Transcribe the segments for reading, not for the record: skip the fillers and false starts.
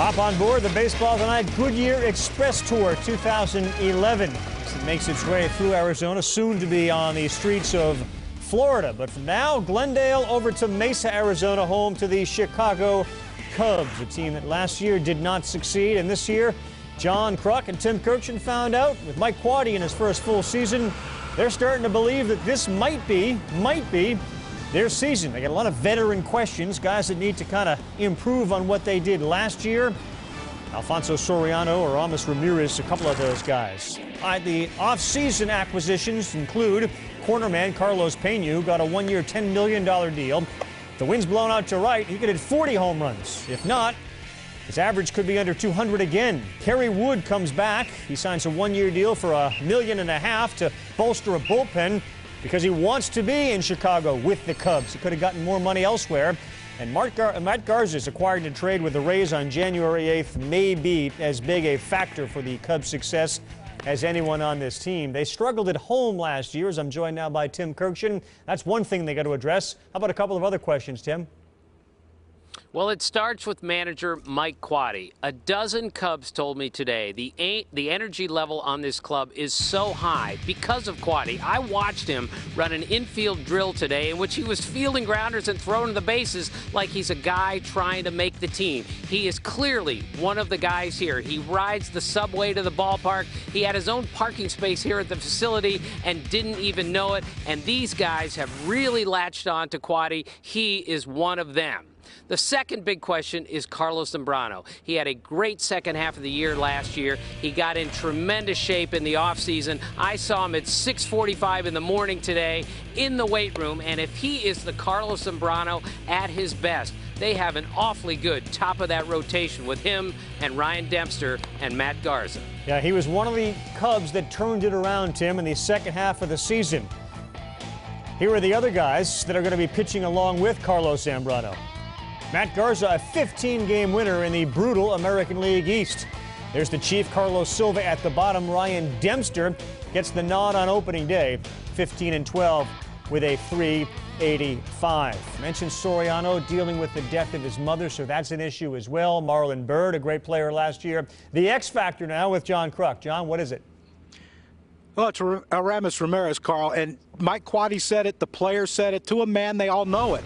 Hop on board the Baseball Tonight Goodyear Express Tour 2011. It makes its way through Arizona, soon to be on the streets of Florida. But from now, Glendale over to Mesa, Arizona, home to the Chicago Cubs, a team that last year did not succeed. And this year, John Kruk and Tim Kurkjian found out with Mike Quade in his first full season, they're starting to believe that this might be their season. They got a lot of veteran questions, guys that need to kind of improve on what they did last year. Alfonso Soriano or Aramis Ramirez, a couple of those guys. The off-season acquisitions include cornerman Carlos Pena, who got a one-year $10 million deal. If the wind's blown out to right, he could hit 40 home runs. If not, his average could be under 200 again. Kerry Wood comes back. He signs a one-year deal for $1.5 million to bolster a bullpen because he wants to be in Chicago with the Cubs. He could have gotten more money elsewhere. And Matt Garza's acquired in trade with the Rays on January 8th may be as big a factor for the Cubs' success as anyone on this team. They struggled at home last year, as I'm joined now by Tim Kurkjian. That's one thing they got to address. How about a couple of other questions, Tim? Well, it starts with manager Mike Quade. A dozen Cubs told me today the energy level on this club is so high because of Quade. I watched him run an infield drill today in which he was fielding grounders and throwing the bases like he's a guy trying to make the team. He is clearly one of the guys here. He rides the subway to the ballpark. He had his own parking space here at the facility and didn't even know it. And these guys have really latched on to Quade. He is one of them. The second big question is Carlos Zambrano. He had a great second half of the year last year. He got in tremendous shape in the offseason. I saw him at 6:45 in the morning today in the weight room, and if he is the Carlos Zambrano at his best, they have an awfully good top of that rotation with him and Ryan Dempster and Matt Garza. Yeah, he was one of the Cubs that turned it around, Tim, in the second half of the season. Here are the other guys that are going to be pitching along with Carlos Zambrano. Matt Garza, a 15-game winner in the brutal American League East. There's the Chief, Carlos Silva, at the bottom. Ryan Dempster gets the nod on opening day, 15-12 with a .385. Mentioned Soriano dealing with the death of his mother, so that's an issue as well. Marlon Byrd, a great player last year. The X factor now with John Kruk. John, what is it? Well, it's Aramis Ramirez, Carl, and Mike Quade said it, the players said it, to a man, they all know it.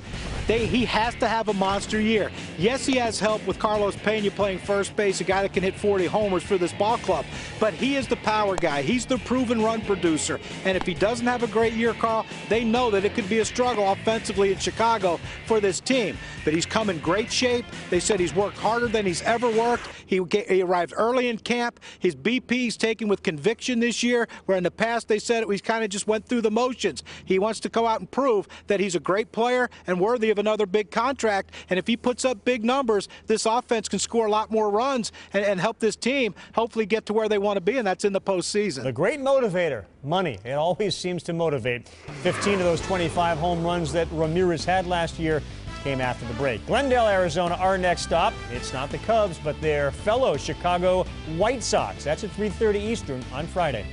He has to have a monster year. Yes, he has help with Carlos Pena playing first base, a guy that can hit 40 homers for this ball club. But he is the power guy. He's the proven run producer. And if he doesn't have a great year, Carl, they know that it could be a struggle offensively in Chicago for this team. But he's come in great shape. They said he's worked harder than he's ever worked. He arrived early in camp. His BP he's taken with conviction this year, where in the past they said he kind of just went through the motions. He wants to go out and prove that he's a great player and worthy of another big contract. And if he puts up big numbers, this offense can score a lot more runs and help this team hopefully get to where they want to be, and that's in the postseason. The great motivator, money. It always seems to motivate. 15 of those 25 home runs that Ramirez had last year came after the break. Glendale, Arizona, our next stop. It's not the Cubs, but their fellow Chicago White Sox. That's at 3:30 Eastern on Friday.